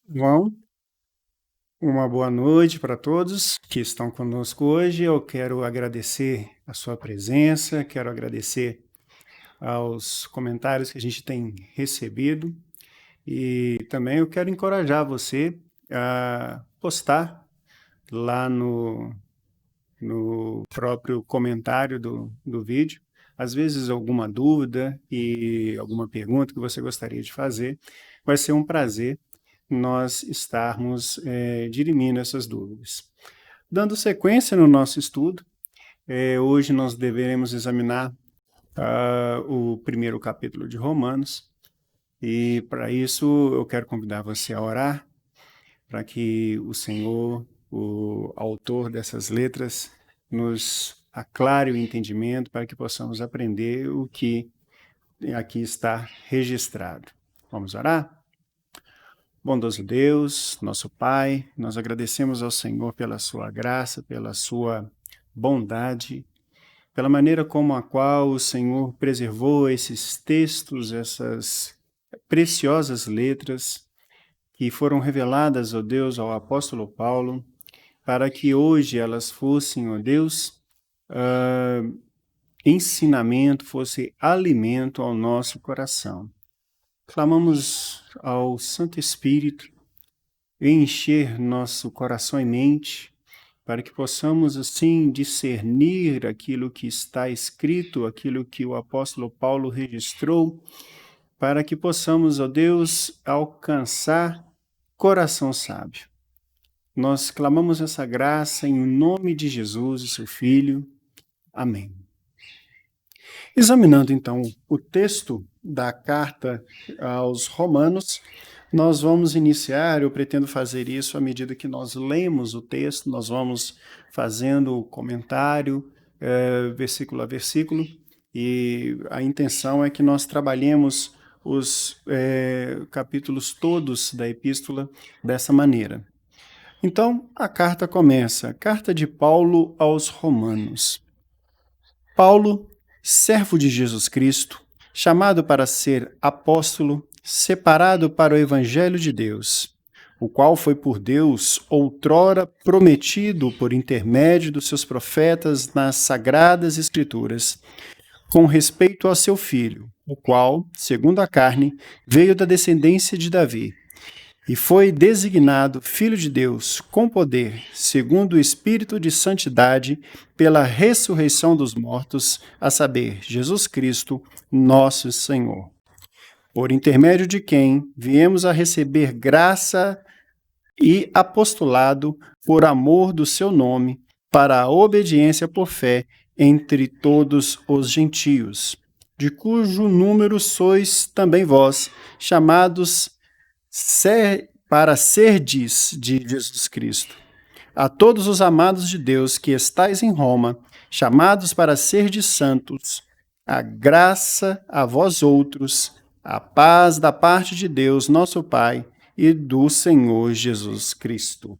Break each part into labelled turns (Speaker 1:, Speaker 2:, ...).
Speaker 1: Bom, uma boa noite para todos que estão conosco hoje. Eu quero agradecer a sua presença, quero agradecer aos comentários que a gente tem recebido e também eu quero encorajar você a postar lá no próprio comentário do vídeo, às vezes alguma dúvida e alguma pergunta que você gostaria de fazer. Vai ser um prazer nós estarmos dirimindo essas dúvidas. Dando sequência no nosso estudo, hoje nós deveremos examinar o primeiro capítulo de Romanos, e para isso eu quero convidar você a orar, para que o Senhor, o autor dessas letras, nos aclare o entendimento para que possamos aprender o que aqui está registrado. Vamos orar? Bondoso Deus, nosso Pai, nós agradecemos ao Senhor pela sua graça, pela sua bondade, pela maneira como a qual o Senhor preservou esses textos, essas preciosas letras que foram reveladas, ó Deus, ao apóstolo Paulo, para que hoje elas fossem, ó Deus, ensinamento, fosse alimento ao nosso coração. Clamamos ao Santo Espírito encher nosso coração e mente, para que possamos, assim, discernir aquilo que está escrito, aquilo que o apóstolo Paulo registrou, para que possamos, ó Deus, alcançar coração sábio. Nós clamamos essa graça em nome de Jesus, seu Filho. Amém. Examinando, então, o texto da carta aos Romanos, nós vamos iniciar, eu pretendo fazer isso à medida que nós lemos o texto, nós vamos fazendo o comentário, versículo a versículo, e a intenção é que nós trabalhemos os capítulos todos da epístola dessa maneira. Então, a carta começa, Carta de Paulo aos Romanos. Paulo, servo de Jesus Cristo, chamado para ser apóstolo, separado para o Evangelho de Deus, o qual foi por Deus outrora prometido por intermédio dos seus profetas nas sagradas Escrituras, com respeito ao seu filho, o qual, segundo a carne, veio da descendência de Davi, e foi designado Filho de Deus com poder, segundo o Espírito de Santidade, pela ressurreição dos mortos, a saber, Jesus Cristo, nosso Senhor. Por intermédio de quem viemos a receber graça e apostolado por amor do seu nome, para a obediência por fé entre todos os gentios, de cujo número sois também vós, chamados para serdes de Jesus Cristo. A todos os amados de Deus que estais em Roma, chamados para serdes santos, a graça a vós outros, a paz da parte de Deus, nosso Pai, e do Senhor Jesus Cristo.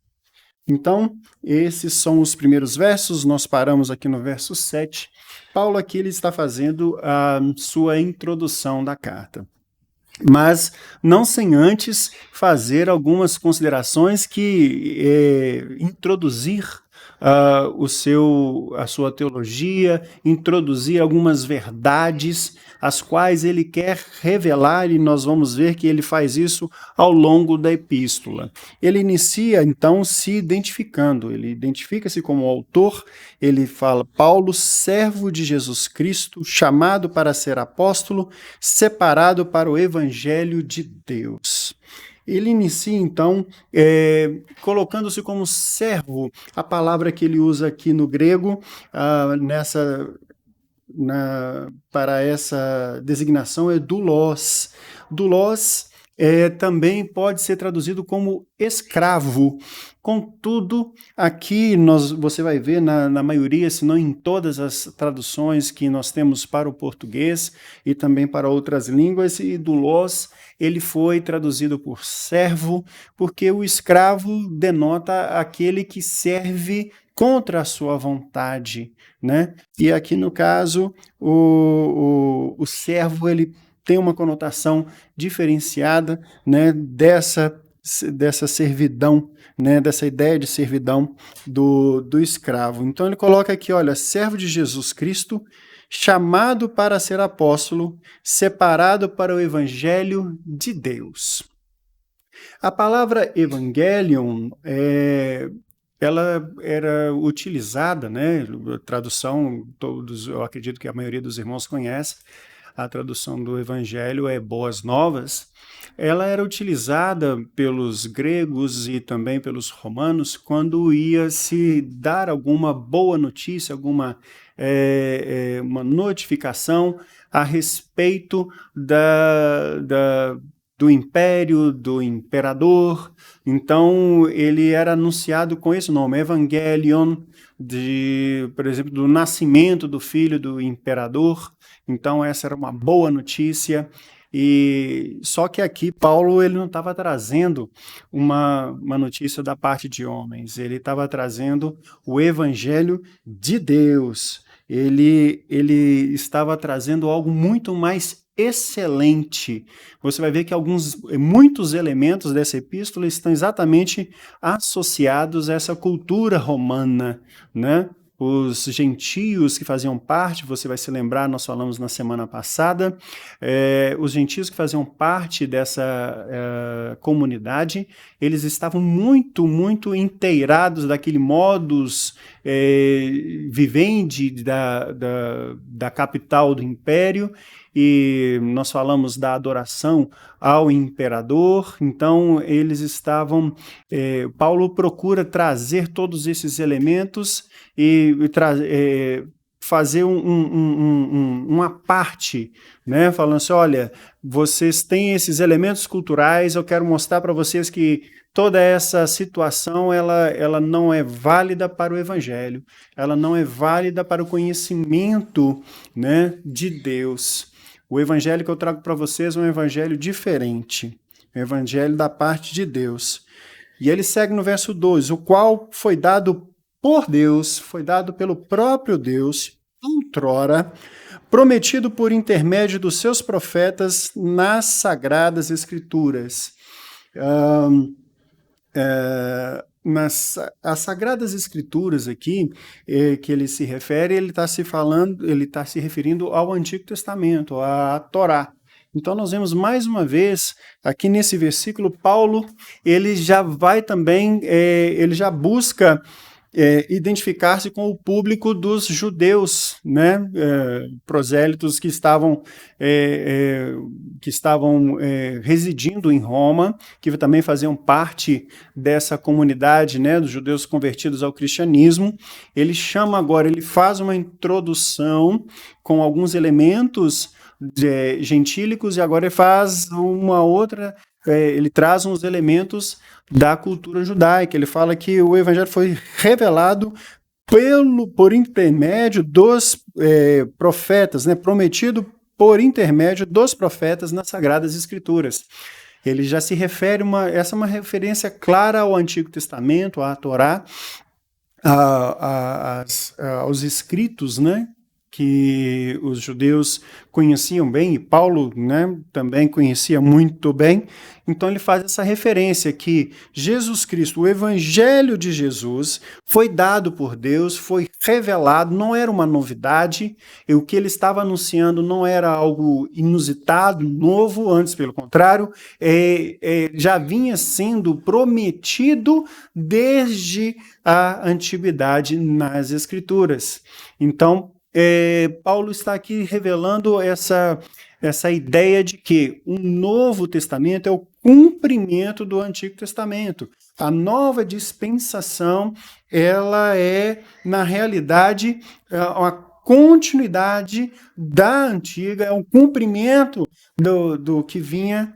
Speaker 1: Então, esses são os primeiros versos, nós paramos aqui no verso 7. Paulo aqui ele está fazendo a sua introdução da carta, mas não sem antes fazer algumas considerações que introduzir a sua teologia, introduzir algumas verdades, as quais ele quer revelar, e nós vamos ver que ele faz isso ao longo da epístola. Ele inicia, então, se identificando, ele identifica-se como autor, ele fala, Paulo, servo de Jesus Cristo, chamado para ser apóstolo, separado para o Evangelho de Deus. Ele inicia, então, colocando-se como servo, a palavra que ele usa aqui no grego, para essa designação é doulos. Doulos também pode ser traduzido como escravo. Contudo, aqui você vai ver na maioria, se não em todas as traduções que nós temos para o português e também para outras línguas, e doulos ele foi traduzido por servo, porque o escravo denota aquele que serve contra a sua vontade, né? E aqui no caso, o servo ele tem uma conotação diferenciada, né, dessa dessa servidão, né, dessa ideia de servidão do escravo. Então ele coloca aqui, olha, servo de Jesus Cristo, chamado para ser apóstolo, separado para o evangelho de Deus. A palavra evangelion ela era utilizada, né? Tradução, eu acredito que a maioria dos irmãos conhece, a tradução do evangelho é boas novas. Ela era utilizada pelos gregos e também pelos romanos quando ia se dar alguma boa notícia, alguma uma notificação a respeito do império, do imperador. Então, ele era anunciado com esse nome, Evangelion, por exemplo, do nascimento do filho do imperador. Então, essa era uma boa notícia. E só que aqui Paulo ele não estava trazendo uma notícia da parte de homens, ele estava trazendo o evangelho de Deus. Ele estava trazendo algo muito mais excelente. Você vai ver que muitos elementos dessa epístola estão exatamente associados a essa cultura romana, né? Os gentios que faziam parte, você vai se lembrar, nós falamos na semana passada, os gentios que faziam parte dessa comunidade, eles estavam muito, muito inteirados daquele modus vivendi da capital do império, e nós falamos da adoração ao imperador. Então eles estavam, Paulo procura trazer todos esses elementos e fazer uma parte, né? Falando assim, olha, vocês têm esses elementos culturais, eu quero mostrar para vocês que toda essa situação ela não é válida para o evangelho, ela não é válida para o conhecimento, né, de Deus. O evangelho que eu trago para vocês é um evangelho diferente, um evangelho da parte de Deus. E ele segue no verso 12, o qual foi dado por Deus, foi dado pelo próprio Deus, outrora, prometido por intermédio dos seus profetas nas Sagradas Escrituras. As Sagradas Escrituras aqui, que ele se refere, ele está se referindo ao Antigo Testamento, à Torá. Então nós vemos mais uma vez, aqui nesse versículo, Paulo, ele já vai também, ele já busca identificar-se com o público dos judeus, né, prosélitos que estavam residindo em Roma, que também faziam parte dessa comunidade, né, dos judeus convertidos ao cristianismo. Ele faz uma introdução com alguns elementos gentílicos, e agora ele faz uma outra, ele traz uns elementos da cultura judaica. Ele fala que o evangelho foi revelado por intermédio dos profetas, né, prometido por intermédio dos profetas nas Sagradas Escrituras. Ele já se refere, essa é uma referência clara ao Antigo Testamento, à Torá, aos escritos, né, que os judeus conheciam bem, e Paulo, né, também conhecia muito bem. Então ele faz essa referência que Jesus Cristo, o evangelho de Jesus, foi dado por Deus, foi revelado, não era uma novidade, e o que ele estava anunciando não era algo inusitado, novo, antes pelo contrário, já vinha sendo prometido desde a antiguidade nas Escrituras. Então, Paulo está aqui revelando essa ideia de que o Novo Testamento é o cumprimento do Antigo Testamento. A nova dispensação, ela é, na realidade, uma continuidade da antiga, é um cumprimento do que vinha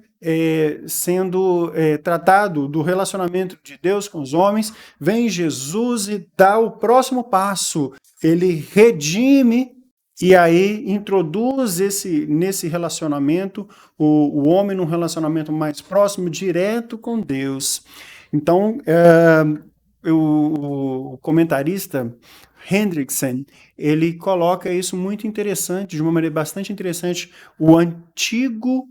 Speaker 1: sendo tratado, do relacionamento de Deus com os homens. Vem Jesus e dá o próximo passo. Ele redime e aí introduz nesse relacionamento o homem num relacionamento mais próximo, direto com Deus. Então, o comentarista Hendrickson, ele coloca isso muito interessante, de uma maneira bastante interessante. O Antigo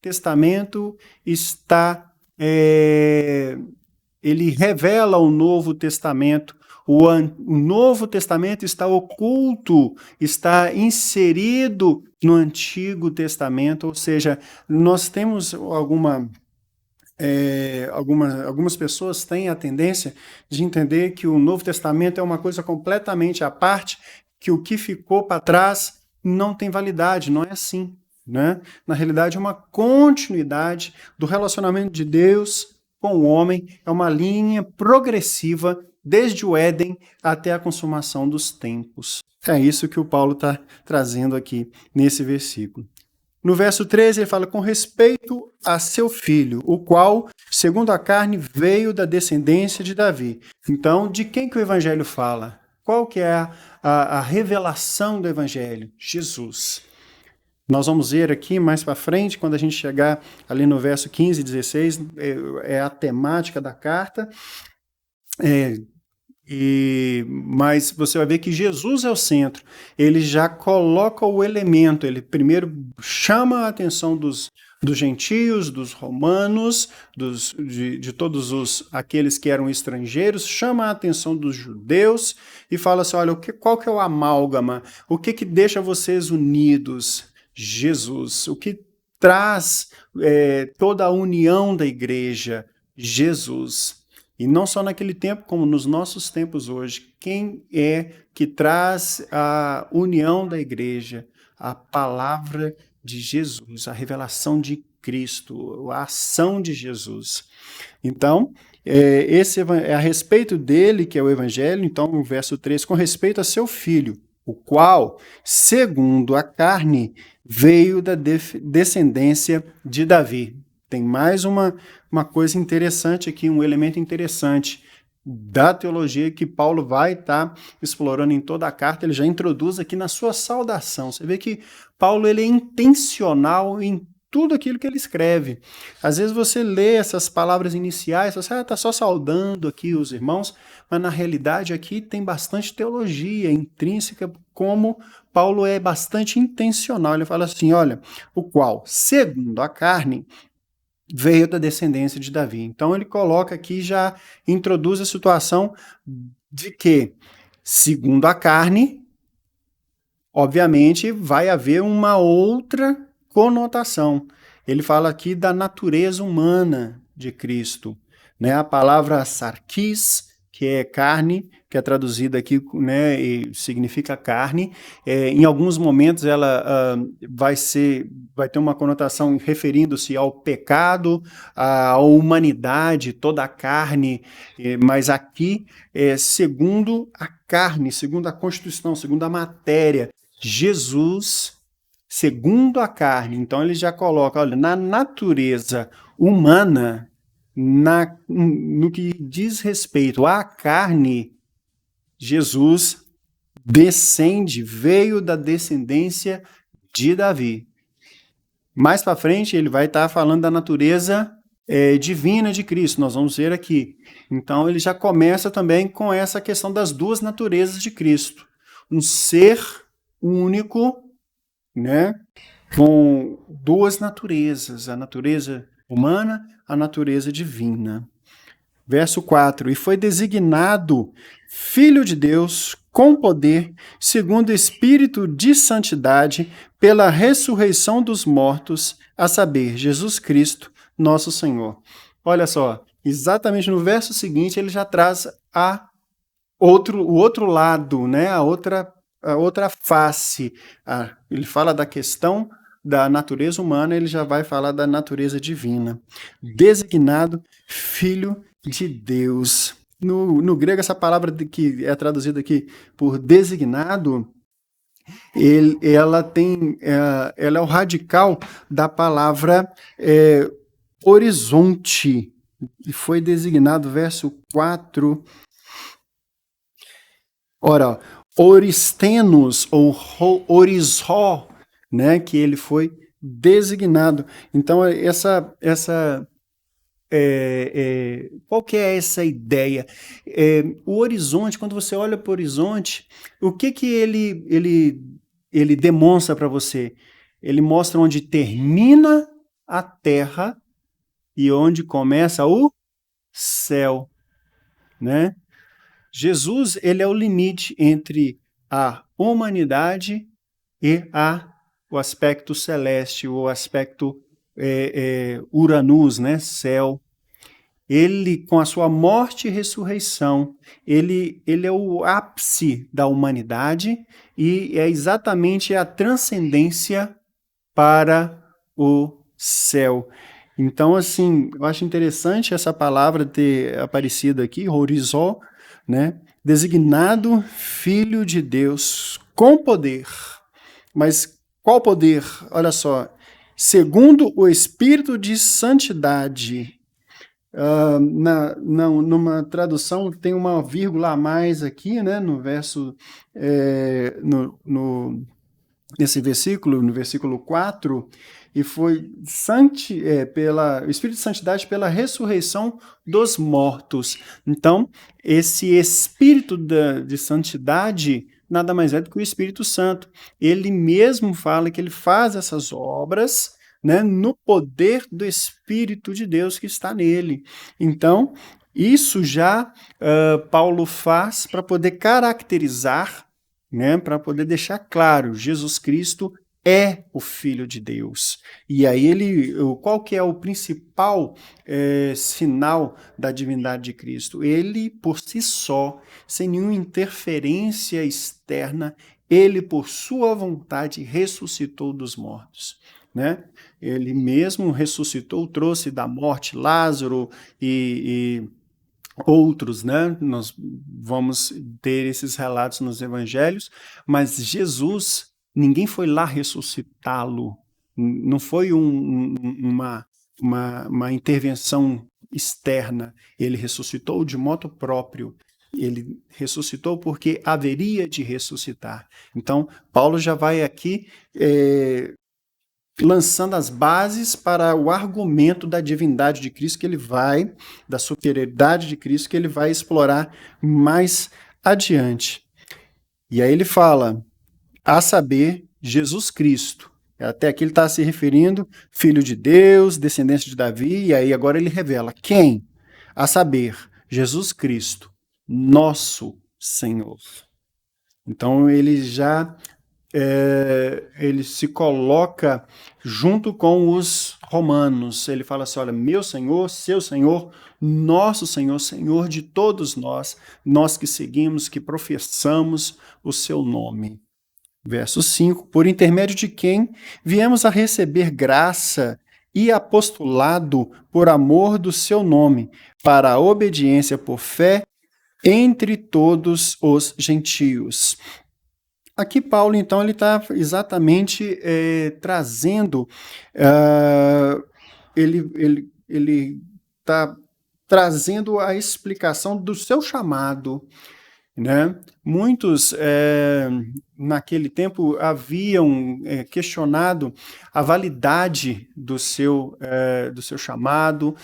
Speaker 1: Testamento está ele revela o Novo Testamento. O Novo Testamento está oculto, está inserido no Antigo Testamento, ou seja, nós temos algumas pessoas têm a tendência de entender que o Novo Testamento é uma coisa completamente à parte, que o que ficou para trás não tem validade, não é assim, né? Na realidade, é uma continuidade do relacionamento de Deus com o homem, é uma linha progressiva desde o Éden até a consumação dos tempos. É isso que o Paulo está trazendo aqui nesse versículo. No verso 13, ele fala, com respeito a seu filho, o qual, segundo a carne, veio da descendência de Davi. Então, de quem que o evangelho fala? Qual que é a revelação do evangelho? Jesus. Nós vamos ver aqui mais para frente, quando a gente chegar ali no verso 15 e 16, é a temática da carta. Mas você vai ver que Jesus é o centro. Ele já coloca o elemento, ele primeiro chama a atenção dos gentios, dos romanos, de todos aqueles que eram estrangeiros, chama a atenção dos judeus e fala assim, olha, qual que é o amálgama? O que deixa vocês unidos? Jesus. O que traz toda a união da igreja? Jesus. E não só naquele tempo, como nos nossos tempos hoje. Quem é que traz a união da igreja? A palavra de Jesus, a revelação de Cristo, a ação de Jesus. Então, esse é a respeito dele que é o evangelho. Então, no verso 3, com respeito a seu filho, o qual, segundo a carne, veio da descendência de Davi. Tem mais uma coisa interessante aqui, um elemento interessante da teologia que Paulo vai estar explorando em toda a carta. Ele já introduz aqui na sua saudação. Você vê que Paulo ele é intencional em tudo aquilo que ele escreve. Às vezes você lê essas palavras iniciais, você está só saudando aqui os irmãos, mas na realidade aqui tem bastante teologia intrínseca, como Paulo é bastante intencional. Ele fala assim, olha, o qual, segundo a carne, veio da descendência de Davi. Então ele coloca aqui, já introduz a situação de que, segundo a carne, obviamente vai haver uma outra conotação. Ele fala aqui da natureza humana de Cristo, né? A palavra sarkis, que é carne, que é traduzida aqui, né, e significa carne. Em alguns momentos ela vai ter uma conotação referindo-se ao pecado, à humanidade, toda a carne, mas aqui, segundo a carne, segundo a constituição, segundo a matéria, Jesus, segundo a carne. Então ele já coloca, olha, na natureza humana, no que diz respeito à carne, Jesus veio da descendência de Davi. Mais para frente ele vai estar falando da natureza divina de Cristo, nós vamos ver aqui. Então ele já começa também com essa questão das duas naturezas de Cristo. Um ser único, né, com duas naturezas, a natureza humana, a natureza divina. Verso 4, e foi designado Filho de Deus com poder, segundo o Espírito de santidade, pela ressurreição dos mortos, a saber, Jesus Cristo, nosso Senhor. Olha só, exatamente no verso seguinte ele já traz o outro lado, né, a outra face. Ele fala da questão da natureza humana, ele já vai falar da natureza divina. Designado Filho de Deus. No grego, essa palavra que é traduzida aqui por designado, ela é o radical da palavra horizonte. E foi designado, verso 4. Ora, oristenos ou orizó, né, que ele foi designado. Então, qual que é essa ideia? O horizonte, quando você olha para o horizonte, o que ele demonstra para você? Ele mostra onde termina a Terra e onde começa o céu, né? Jesus, ele é o limite entre a humanidade e o aspecto celeste, o aspecto Uranus, né? Céu. Ele, com a sua morte e ressurreição, ele é o ápice da humanidade e é exatamente a transcendência para o céu. Então, assim, eu acho interessante essa palavra ter aparecido aqui, horizó, né? Designado Filho de Deus com poder. Mas qual poder? Olha só. Segundo o Espírito de Santidade. Numa tradução tem uma vírgula a mais aqui, né? No verso. Nesse versículo, no versículo 4, e foi o Espírito de Santidade pela ressurreição dos mortos. Então, esse Espírito de Santidade nada mais é do que o Espírito Santo. Ele mesmo fala que ele faz essas obras, né, no poder do Espírito de Deus que está nele. Então, isso já Paulo faz para poder caracterizar, né, para poder deixar claro, Jesus Cristo é o Filho de Deus. E aí qual que é o principal sinal da divindade de Cristo? Ele, por si só, sem nenhuma interferência externa, ele, por sua vontade, ressuscitou dos mortos, né? Ele mesmo ressuscitou, trouxe da morte Lázaro e outros, né? Nós vamos ter esses relatos nos evangelhos, mas Jesus, ninguém foi lá ressuscitá-lo, não foi uma intervenção externa, ele ressuscitou de modo próprio, ele ressuscitou porque haveria de ressuscitar. Então, Paulo já vai aqui lançando as bases para o argumento da divindade de Cristo da superioridade de Cristo, que ele vai explorar mais adiante. E aí ele fala, a saber, Jesus Cristo. Até aqui ele está se referindo, filho de Deus, descendente de Davi, e aí agora ele revela quem? A saber, Jesus Cristo, nosso Senhor. Então ele já ele se coloca junto com os romanos. Ele fala assim, olha, meu Senhor, seu Senhor, nosso Senhor, Senhor de todos nós, nós que seguimos, que professamos o seu nome. Verso 5, por intermédio de quem viemos a receber graça e apostolado por amor do seu nome, para a obediência por fé entre todos os gentios. Aqui Paulo, então, ele está exatamente trazendo, ele está trazendo a explicação do seu chamado, né? Muitos, naquele tempo, haviam questionado a validade do seu chamado,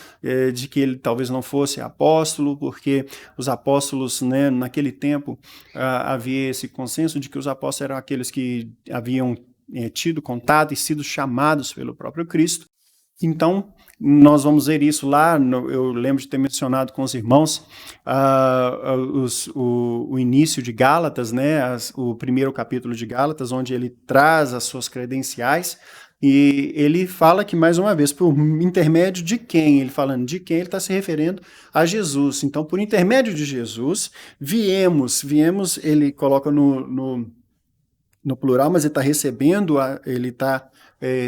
Speaker 1: de que ele talvez não fosse apóstolo, porque os apóstolos, né, naquele tempo, havia esse consenso de que os apóstolos eram aqueles que haviam tido contato e sido chamados pelo próprio Cristo. Então, nós vamos ver isso lá, eu lembro de ter mencionado com os irmãos o início de Gálatas, né, o primeiro capítulo de Gálatas, onde ele traz as suas credenciais, e ele fala que, mais uma vez, por intermédio de quem? Ele falando de quem, ele está se referindo a Jesus. Então, por intermédio de Jesus, viemos, ele coloca no plural, mas ele está recebendo, ele está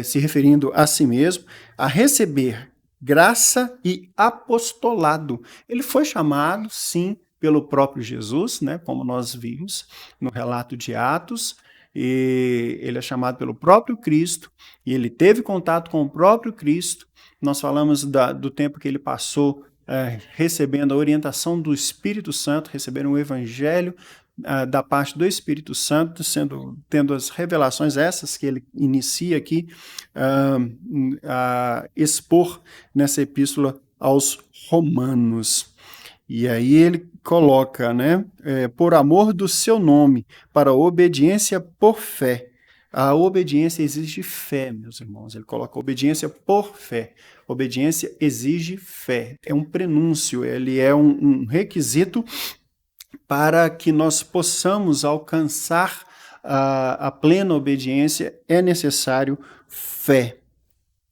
Speaker 1: se referindo a si mesmo, a receber graça e apostolado. Ele foi chamado, sim, pelo próprio Jesus, né, como nós vimos no relato de Atos, e ele é chamado pelo próprio Cristo, e ele teve contato com o próprio Cristo. Nós falamos do tempo que ele passou recebendo a orientação do Espírito Santo, recebendo o Evangelho da parte do Espírito Santo, tendo as revelações essas que ele inicia aqui a expor nessa epístola aos Romanos. E aí ele coloca, né, por amor do seu nome, para obediência por fé. A obediência exige fé, meus irmãos. Ele coloca obediência por fé. Obediência exige fé. É um prenúncio, ele é um requisito para que nós possamos alcançar a plena obediência, é necessário fé.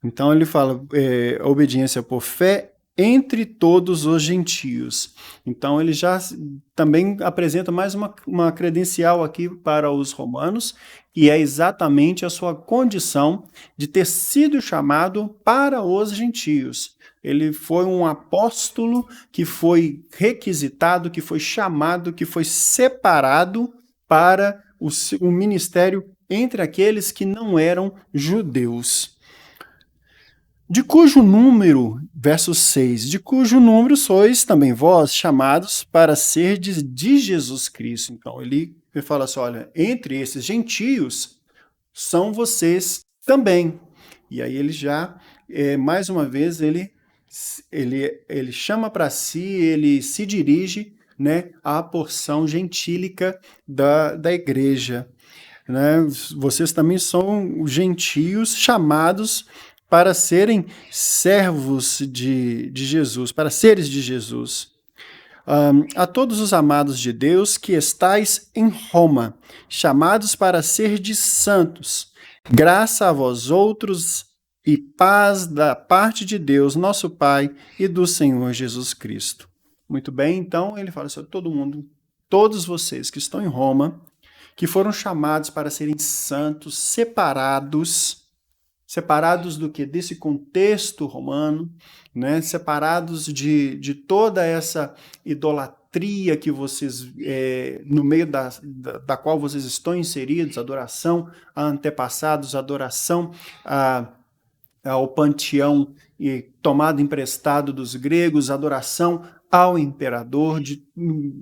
Speaker 1: Então ele fala obediência por fé entre todos os gentios. Então ele já também apresenta mais uma credencial aqui para os romanos, que é exatamente a sua condição de ter sido chamado para os gentios. Ele foi um apóstolo que foi requisitado, que foi chamado, que foi separado para o ministério entre aqueles que não eram judeus. De cujo número, verso 6, de cujo número sois também vós chamados para serdes de Jesus Cristo. Então ele fala assim, olha, entre esses gentios são vocês também. E aí ele já, mais uma vez, ele chama para si, ele se dirige, né, à porção gentílica da igreja. Né? Vocês também são gentios chamados para serem servos de Jesus, para seres de Jesus. A todos os amados de Deus que estáis em Roma, chamados para ser de santos, graça a vós outros e paz da parte de Deus, nosso Pai, e do Senhor Jesus Cristo. Muito bem, então ele fala assim, todo mundo, todos vocês que estão em Roma, que foram chamados para serem santos, separados do que? Desse contexto romano, né? Separados de toda essa idolatria que vocês, no meio da qual vocês estão inseridos, adoração a antepassados, adoração ao panteão e tomado emprestado dos gregos, adoração ao imperador, de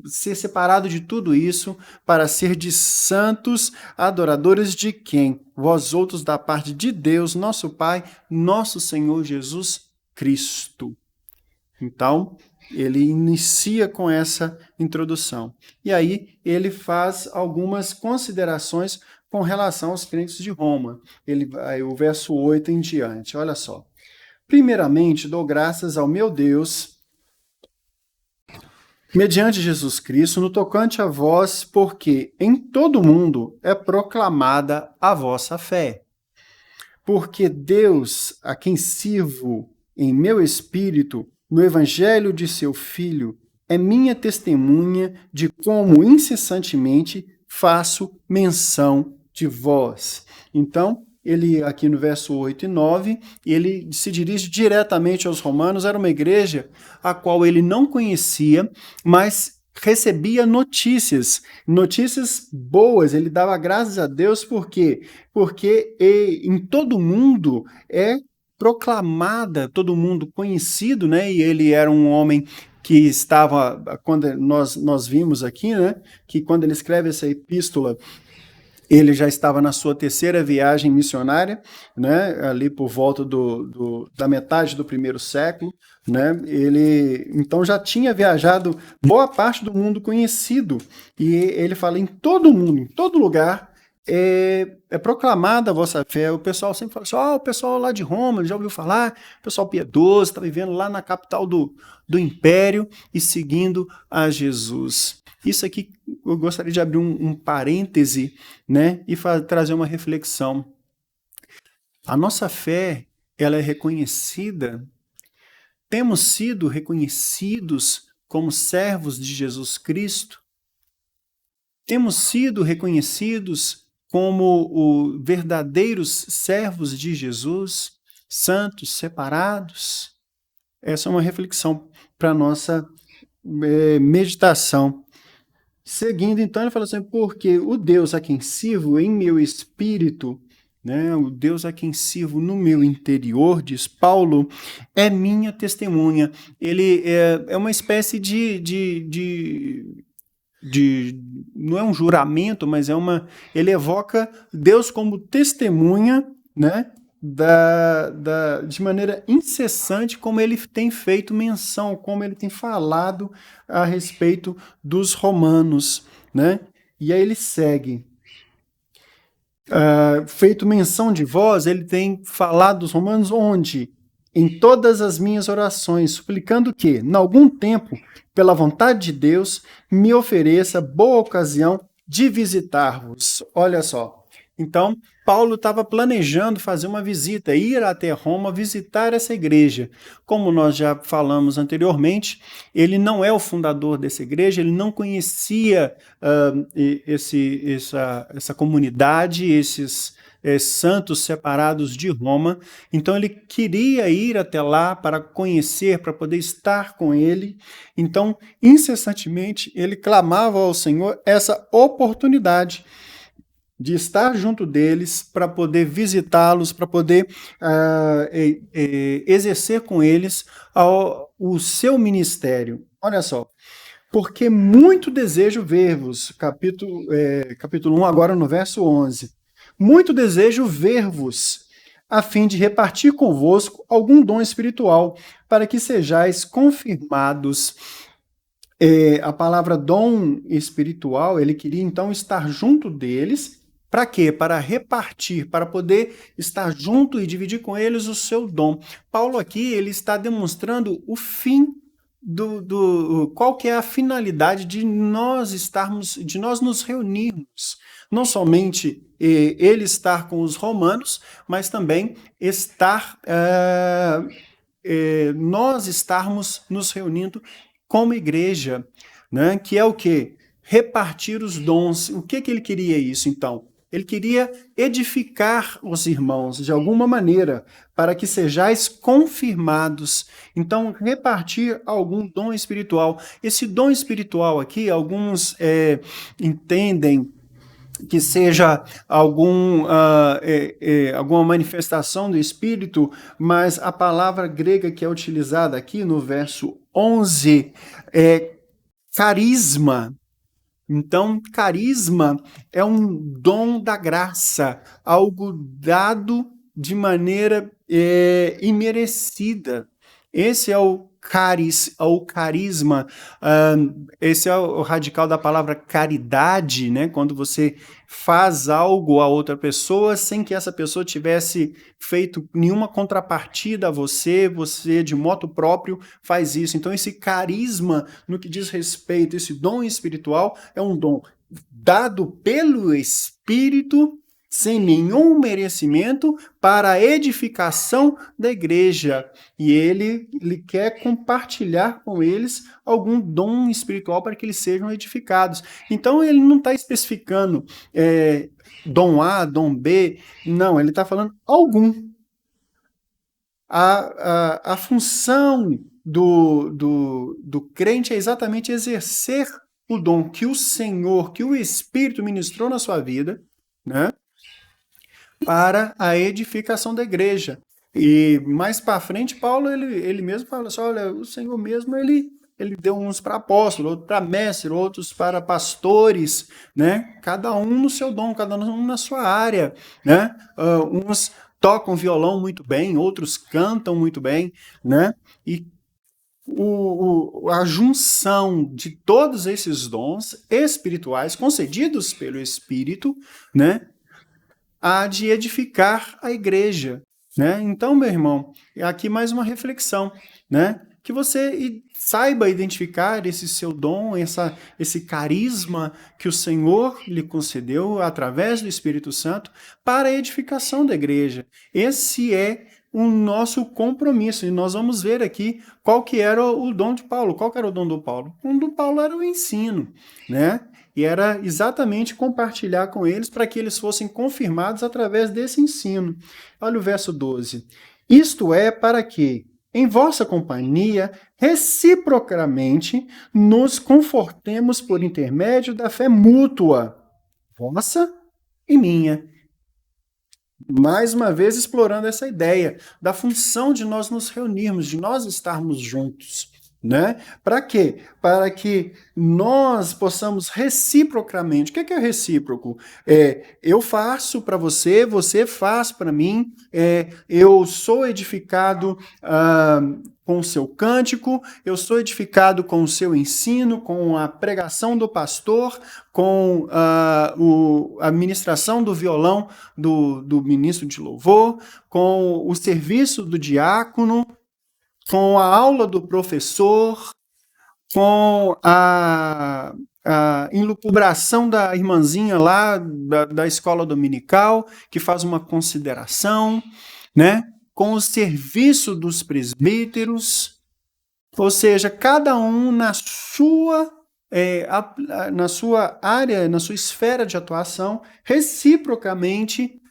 Speaker 1: ser separado de tudo isso para ser de santos adoradores de quem? Vós outros da parte de Deus, nosso Pai, nosso Senhor Jesus Cristo. Então, ele inicia com essa introdução. E aí ele faz algumas considerações com relação aos crentes de Roma. Aí, o verso 8 em diante, olha só. Primeiramente, dou graças ao meu Deus, mediante Jesus Cristo, no tocante a vós, porque em todo o mundo é proclamada a vossa fé. Porque Deus, a quem sirvo em meu espírito, no evangelho de seu Filho, é minha testemunha de como incessantemente faço menção de vós. Então, ele aqui no verso 8 e 9, ele se dirige diretamente aos romanos, era uma igreja a qual ele não conhecia, mas recebia notícias boas, ele dava graças a Deus, por quê? Porque em todo mundo é proclamada, todo mundo conhecido, né? E ele era um homem que estava, quando nós vimos aqui, né? Que quando ele escreve essa epístola, ele já estava na sua terceira viagem missionária, né, ali por volta da metade do primeiro século. Né, ele então já tinha viajado boa parte do mundo conhecido. E ele fala, em todo mundo, em todo lugar, é proclamada a vossa fé. O pessoal sempre fala assim, o pessoal lá de Roma, já ouviu falar? O pessoal piedoso, está vivendo lá na capital do império e seguindo a Jesus. Isso aqui eu gostaria de abrir um parêntese, né, e trazer uma reflexão. A nossa fé, ela é reconhecida, temos sido reconhecidos como servos de Jesus Cristo, temos sido reconhecidos como verdadeiros servos de Jesus, santos, separados. Essa é uma reflexão para a nossa meditação. Seguindo, então, ele fala assim, porque o Deus a quem sirvo em meu espírito, né, o Deus a quem sirvo no meu interior, diz Paulo, é minha testemunha. Ele é uma espécie não é um juramento, mas ele evoca Deus como testemunha, né, de maneira incessante, como ele tem feito menção, como ele tem falado a respeito dos romanos, né? E aí ele segue. feito menção de vós, ele tem falado dos romanos onde? Em todas as minhas orações, suplicando que, em algum tempo, pela vontade de Deus, me ofereça boa ocasião de visitar-vos. Olha só. Então, Paulo estava planejando fazer uma visita, ir até Roma, visitar essa igreja. Como nós já falamos anteriormente, ele não é o fundador dessa igreja, ele não conhecia essa comunidade, esses santos separados de Roma. Então ele queria ir até lá para conhecer, para poder estar com ele. Então, incessantemente, ele clamava ao Senhor essa oportunidade de estar junto deles, para poder visitá-los, para poder exercer com eles o seu ministério. Olha só, porque muito desejo ver-vos, capítulo 1, agora no verso 11. Muito desejo ver-vos, a fim de repartir convosco algum dom espiritual, para que sejais confirmados. A palavra dom espiritual, ele queria então estar junto deles. Para quê? Para repartir, para poder estar junto e dividir com eles o seu dom. Paulo aqui ele está demonstrando o fim qual que é a finalidade de nós nos reunirmos. Não somente ele estar com os romanos, mas também nós estarmos nos reunindo como igreja, né? Que é o quê? Repartir os dons. O que ele queria isso, então? Ele queria edificar os irmãos de alguma maneira, para que sejais confirmados. Então, repartir algum dom espiritual. Esse dom espiritual aqui, alguns entendem que seja alguma manifestação do Espírito, mas a palavra grega que é utilizada aqui no verso 11 é carisma. Então, carisma é um dom da graça, algo dado de maneira imerecida. Esse é o carisma. Esse é o radical da palavra caridade, né? Quando você faz algo a outra pessoa sem que essa pessoa tivesse feito nenhuma contrapartida a você de moto próprio faz isso. Então esse carisma no que diz respeito, esse dom espiritual é um dom dado pelo Espírito sem nenhum merecimento para a edificação da igreja. E ele quer compartilhar com eles algum dom espiritual para que eles sejam edificados. Então ele não está especificando dom A, dom B, não, ele está falando algum. A função do crente é exatamente exercer o dom que o Senhor, que o Espírito ministrou na sua vida, né? Para a edificação da igreja. E mais para frente, Paulo, ele mesmo fala assim, olha, o Senhor mesmo, ele deu uns para apóstolos, outros para mestres, outros para pastores, né? Cada um no seu dom, cada um na sua área, né? Uns tocam violão muito bem, outros cantam muito bem, né? E a junção de todos esses dons espirituais concedidos pelo Espírito, né? Há de edificar a igreja, né? Então, meu irmão, aqui mais uma reflexão, né? Que você saiba identificar esse seu dom, esse carisma que o Senhor lhe concedeu através do Espírito Santo para a edificação da igreja. Esse é o nosso compromisso. E nós vamos ver aqui qual que era o dom de Paulo. Qual que era o dom do Paulo? O dom do Paulo era o ensino, né? E era exatamente compartilhar com eles para que eles fossem confirmados através desse ensino. Olha o verso 12. Isto é para que, em vossa companhia, reciprocamente, nos confortemos por intermédio da fé mútua, vossa e minha. Mais uma vez explorando essa ideia da função de nós nos reunirmos, de nós estarmos juntos, né? Para quê? Para que nós possamos reciprocamente. O que é recíproco? Eu faço para você, você faz para mim, eu sou edificado com o seu cântico, eu sou edificado com o seu ensino, com a pregação do pastor, com a ministração do violão do ministro de louvor, com o serviço do diácono, com a aula do professor, com a inlucubração da irmãzinha lá da escola dominical, que faz uma consideração, né? Com o serviço dos presbíteros, ou seja, cada um na sua área, na sua esfera de atuação, reciprocamente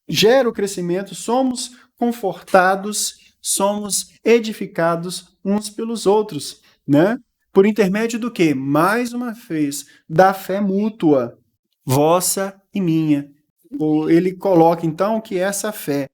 Speaker 1: gera o crescimento, somos confortados, somos edificados uns pelos outros, né? Por intermédio do quê? Mais uma vez, da fé mútua, vossa e minha. Ele coloca, então, que essa fé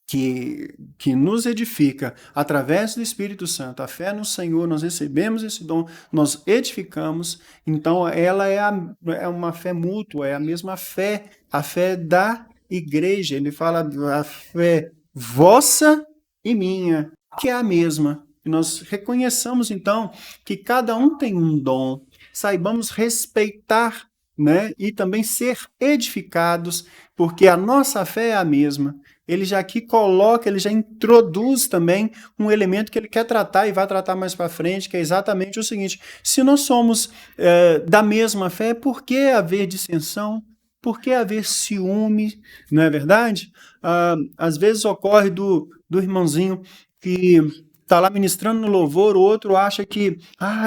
Speaker 1: que nos edifica através do Espírito Santo, a fé no Senhor, nós recebemos esse dom, nós edificamos, então ela é uma fé mútua, é a mesma fé, a fé da igreja. Ele fala a fé vossa e minha, que é a mesma. E nós reconheçamos, então, que cada um tem um dom, saibamos respeitar, né, e também ser edificados, porque a nossa fé é a mesma. Ele já aqui coloca, ele já introduz também um elemento que ele quer tratar e vai tratar mais para frente, que é exatamente o seguinte: se nós somos da mesma fé, por que haver dissensão? Por que haver ciúme? Não é verdade? Às vezes ocorre do irmãozinho que está lá ministrando no louvor, o outro acha que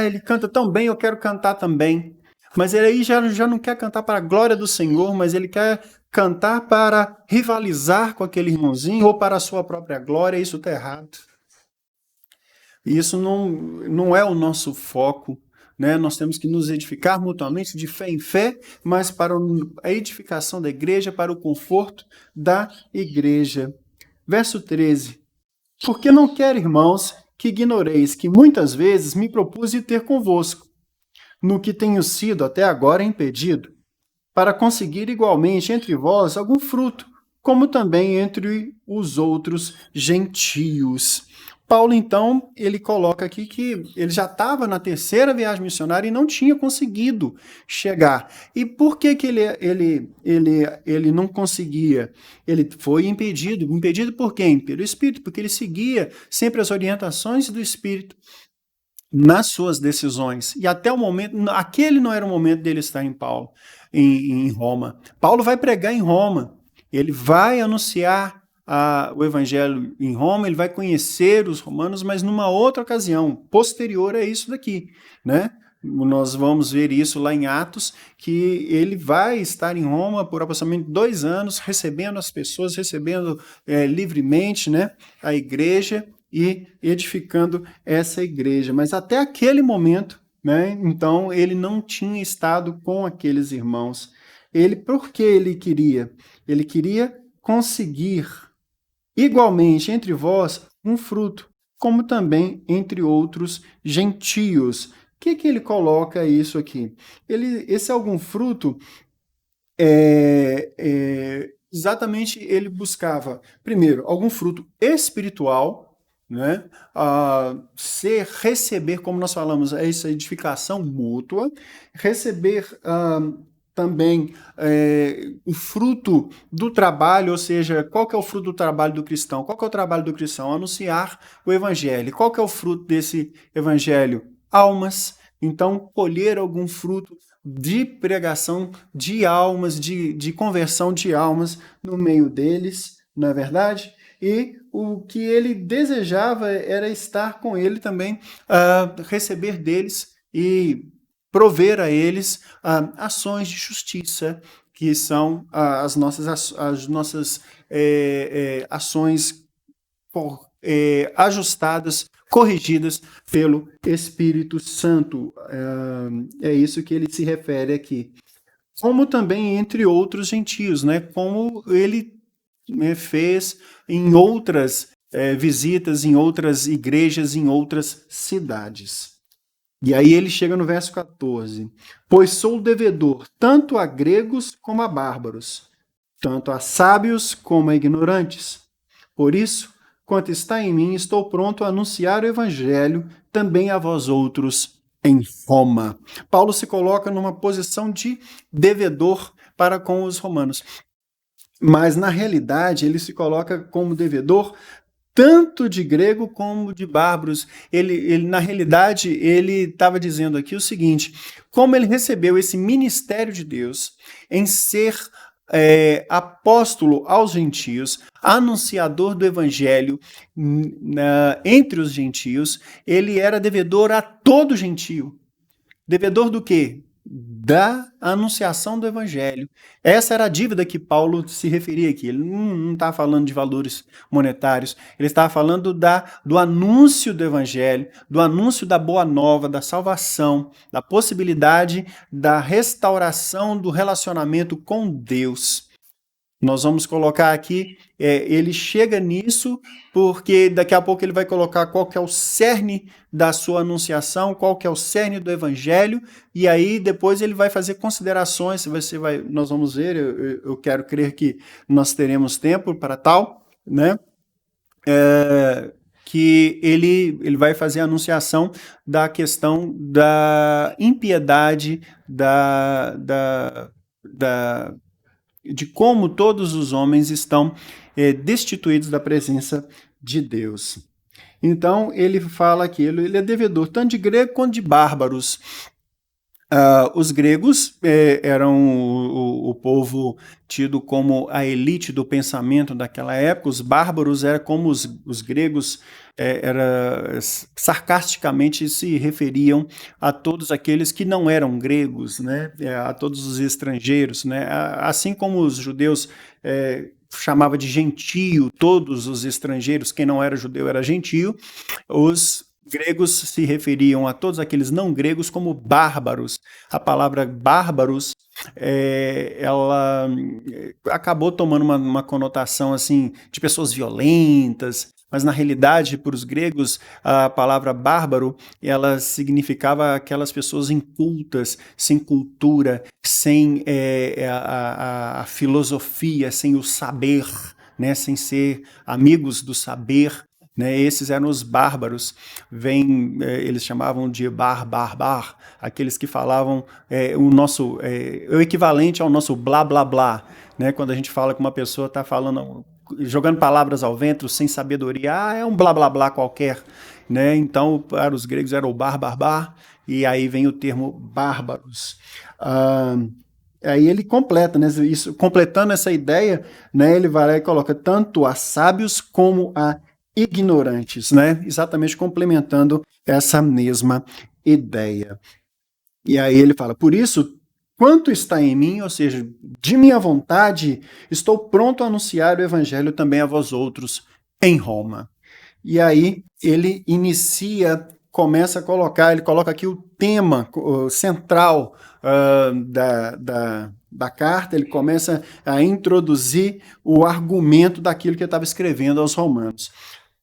Speaker 1: ele canta tão bem, eu quero cantar também. Mas ele aí já não quer cantar para a glória do Senhor, mas ele quer cantar para rivalizar com aquele irmãozinho ou para a sua própria glória. Isso está errado. Isso não é o nosso foco, né? Nós temos que nos edificar mutuamente de fé em fé, mas para a edificação da igreja, para o conforto da igreja. Verso 13. Porque não quero, irmãos, que ignoreis que muitas vezes me propus ir ter convosco, no que tenho sido até agora impedido, para conseguir igualmente entre vós algum fruto, como também entre os outros gentios. Paulo, então, ele coloca aqui que ele já estava na terceira viagem missionária e não tinha conseguido chegar. E por que ele não conseguia? Ele foi impedido. Impedido por quem? Pelo Espírito, porque ele seguia sempre as orientações do Espírito nas suas decisões. E até o momento, aquele não era o momento dele estar em Roma. Paulo vai pregar em Roma, ele vai anunciar o evangelho em Roma, ele vai conhecer os romanos, mas numa outra ocasião, posterior a isso daqui, né? Nós vamos ver isso lá em Atos, que ele vai estar em Roma por aproximadamente 2 anos, recebendo as pessoas, recebendo livremente, né, a igreja, e edificando essa igreja. Mas até aquele momento, né, então, ele não tinha estado com aqueles irmãos. Por que ele queria? Ele queria conseguir igualmente entre vós um fruto, como também entre outros gentios. O que ele coloca isso aqui? Esse algum fruto exatamente ele buscava, primeiro, algum fruto espiritual, né? Receber, como nós falamos, essa edificação mútua, receber também o fruto do trabalho, ou seja, qual que é o fruto do trabalho do cristão? Qual que é o trabalho do cristão? Anunciar o evangelho. Qual que é o fruto desse evangelho? Almas. Então, colher algum fruto de pregação de almas, de conversão de almas no meio deles, não é verdade? E o que ele desejava era estar com ele também, receber deles e prover a eles ações de justiça, que são as nossas ações ajustadas, corrigidas pelo Espírito Santo. É isso que ele se refere aqui. Como também entre outros gentios, né? Como ele fez em outras visitas em outras igrejas, em outras cidades. E aí ele chega no verso 14. Pois sou devedor tanto a gregos como a bárbaros, tanto a sábios como a ignorantes. Por isso, quanto está em mim, estou pronto a anunciar o evangelho também a vós outros em Roma. Paulo se coloca numa posição de devedor para com os romanos. Mas, na realidade, ele se coloca como devedor tanto de grego como de bárbaros. Na realidade, ele estava dizendo aqui o seguinte: como ele recebeu esse ministério de Deus em ser apóstolo aos gentios, anunciador do evangelho entre os gentios, ele era devedor a todo gentio. Devedor do quê? Da anunciação do evangelho. Essa era a dívida que Paulo se referia aqui. Ele não está falando de valores monetários, ele estava falando do anúncio do evangelho, do anúncio da boa nova, da salvação, da possibilidade da restauração do relacionamento com Deus. Nós vamos colocar aqui, ele chega nisso, porque daqui a pouco ele vai colocar qual que é o cerne da sua anunciação, qual que é o cerne do evangelho, e aí depois ele vai fazer considerações, nós vamos ver, eu quero crer que nós teremos tempo para tal, né? Que ele vai fazer a anunciação da questão da impiedade, de como todos os homens estão destituídos da presença de Deus. Então, ele fala que ele é devedor tanto de grego quanto de bárbaros. Os gregos eram o povo tido como a elite do pensamento daquela época. Os bárbaros eram como os gregos sarcasticamente se referiam a todos aqueles que não eram gregos, né? A todos os estrangeiros, né? Assim como os judeus chamava de gentio todos os estrangeiros, quem não era judeu era gentio, os gregos se referiam a todos aqueles não gregos como bárbaros. A palavra bárbaros, ela acabou tomando uma conotação assim de pessoas violentas, mas na realidade, para os gregos, a palavra bárbaro, ela significava aquelas pessoas incultas, sem cultura, sem a filosofia, sem o saber, né, sem ser amigos do saber. Né, esses eram os bárbaros, eles chamavam de bar, aqueles que falavam o equivalente ao nosso blá blá blá, né, quando a gente fala que uma pessoa está falando, jogando palavras ao vento sem sabedoria, é um blá blá blá qualquer, né? Então para os gregos era o bar, e aí vem o termo bárbaros. Aí ele completa, né, isso, completando essa ideia, né, ele vai lá e coloca tanto a sábios como a ignorantes, né? Exatamente complementando essa mesma ideia. E aí ele fala, por isso, quanto está em mim, ou seja, de minha vontade, estou pronto a anunciar o evangelho também a vós outros em Roma. E aí ele começa a colocar, ele coloca aqui o tema central da carta, ele começa a introduzir o argumento daquilo que ele estava escrevendo aos romanos.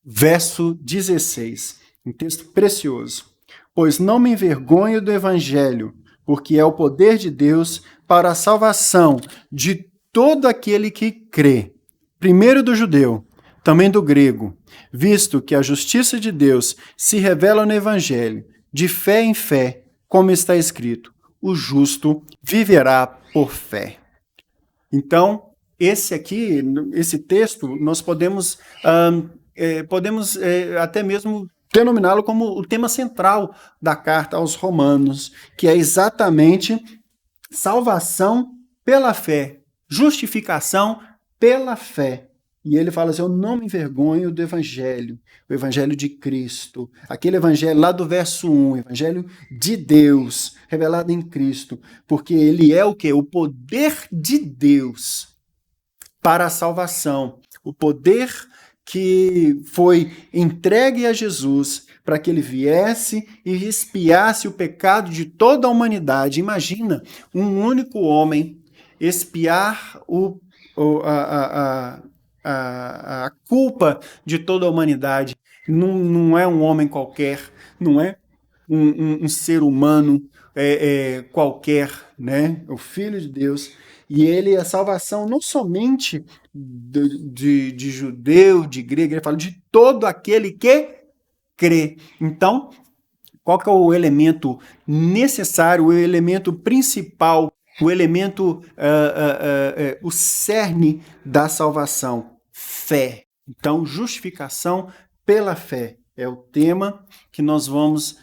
Speaker 1: Verso 16, um texto precioso. Pois não me envergonho do evangelho, porque é o poder de Deus para a salvação de todo aquele que crê, primeiro do judeu, também do grego, visto que a justiça de Deus se revela no evangelho, de fé em fé, como está escrito, o justo viverá por fé. Então, esse texto, nós podemos até mesmo denominá-lo como o tema central da carta aos Romanos, que é exatamente salvação pela fé, justificação pela fé. E ele fala assim, eu não me envergonho do evangelho, o evangelho de Cristo, aquele evangelho lá do verso 1, o evangelho de Deus, revelado em Cristo, porque ele é o quê? O poder de Deus para a salvação, o poder que foi entregue a Jesus para que ele viesse e expiasse o pecado de toda a humanidade. Imagina um único homem expiar a culpa de toda a humanidade. Não é um homem qualquer, não é um ser humano qualquer, né? O Filho de Deus. E ele é a salvação não somente de judeu, de grego, ele fala de todo aquele que crê. Então, qual que é o elemento necessário, o elemento principal, o elemento, o cerne da salvação? Fé. Então, justificação pela fé é o tema que nós vamos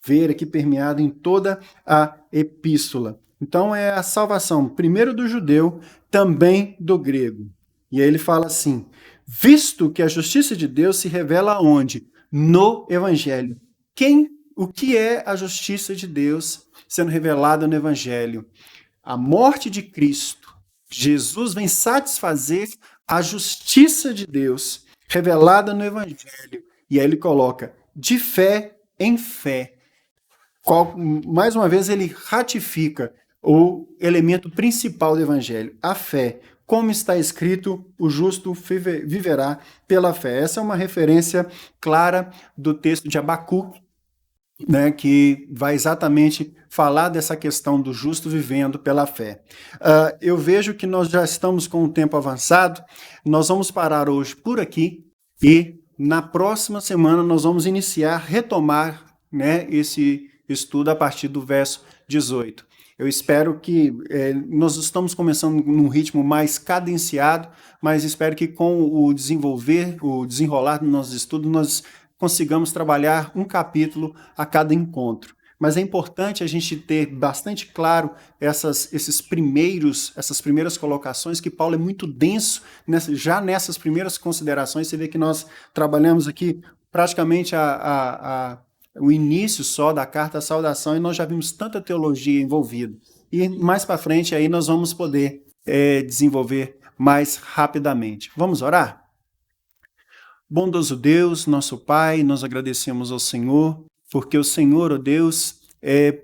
Speaker 1: ver aqui permeado em toda a epístola. Então, é a salvação, primeiro do judeu, também do grego. E aí ele fala assim: visto que a justiça de Deus se revela onde? No Evangelho. O que é a justiça de Deus sendo revelada no Evangelho? A morte de Cristo. Jesus vem satisfazer a justiça de Deus revelada no Evangelho. E aí ele coloca de fé em fé. Mais uma vez ele ratifica o elemento principal do Evangelho, a fé. Como está escrito, o justo viverá pela fé. Essa é uma referência clara do texto de Abacuque, né, que vai exatamente falar dessa questão do justo vivendo pela fé. Eu vejo que nós já estamos com o tempo avançado, nós vamos parar hoje por aqui e na próxima semana nós vamos retomar, né, esse estudo a partir do verso 18. Eu espero que nós estamos começando num ritmo mais cadenciado, mas espero que com o desenrolar dos nossos estudos, nós consigamos trabalhar um capítulo a cada encontro. Mas é importante a gente ter bastante claro essas primeiras colocações, que Paulo é muito denso, já nessas primeiras considerações. Você vê que nós trabalhamos aqui praticamente o início só da carta à saudação e nós já vimos tanta teologia envolvida. E mais para frente aí nós vamos poder desenvolver mais rapidamente. Vamos orar? Bondoso Deus, nosso Pai, nós agradecemos ao Senhor, porque o Senhor, ó Deus,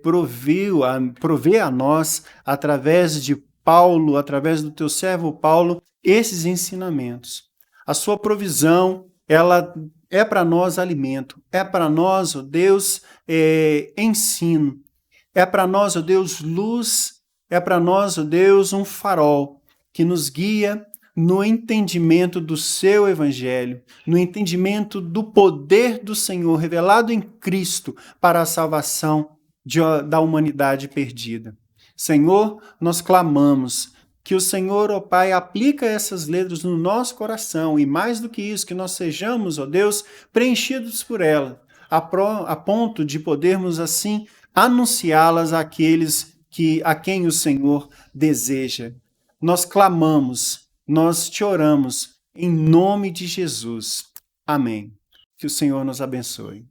Speaker 1: provê a nós, através de Paulo, através do teu servo Paulo, esses ensinamentos. A sua provisão, ela é para nós alimento, é para nós, ó Deus, ensino, é para nós, ó Deus, luz, é para nós, ó Deus, um farol que nos guia no entendimento do seu evangelho, no entendimento do poder do Senhor revelado em Cristo para a salvação da humanidade perdida. Senhor, nós clamamos que o Senhor, ó Pai, aplica essas letras no nosso coração e mais do que isso, que nós sejamos, ó Deus, preenchidos por ela, a ponto de podermos assim anunciá-las àqueles a quem o Senhor deseja. Nós clamamos, nós te oramos em nome de Jesus. Amém. Que o Senhor nos abençoe.